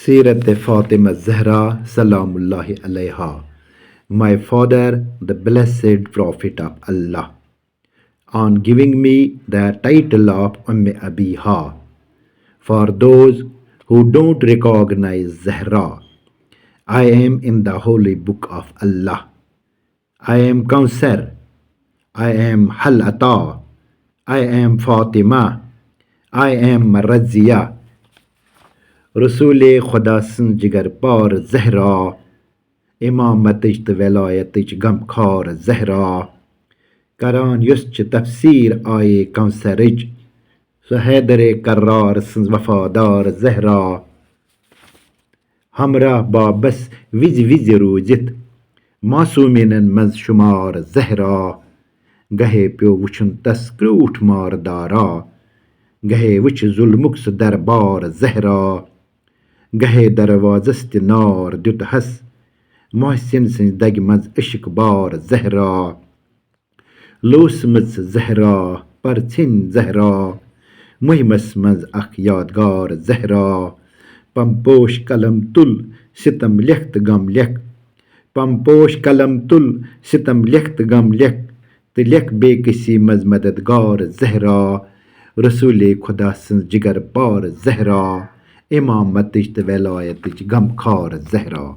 Sirat Fatima Zahra Salamullahi Alaiha. My father, the blessed Prophet of Allah, on giving me the title of Abiha. For those who don't recognize Zahra, I am in the holy book of Allah. I am Kausar. I am Halata. I am Fatima. I am Razia. رسول خدا سن جگر بار زهرا امامتش تو ولایتش غمخوار زهرا کران یس چه تفسیر آیه کوثرج سو حیدر کرار سن وفادار زهرا همراه با بس ویز روزت معصومینن مز شمار زهرا گهے پیو وچن تس کروٹ مار دارا گهے وچ ظلمک سو دربار زهرا گهے دروازست نار دیت حس محسن سن دگ مز عشق بار زهرا لوسمت زهرا پرچن زهرا مهمس مز اخ یادگار زهرا پمپوش قلم تل ستم لخت غم لخ پمپوش قلم تل ستم لخت غم لخ تو لخ بے کسی مز مددگار زهرا رسول خدا سن جگر بار زهرا امامتش تو ولایتش غمخوار زهرا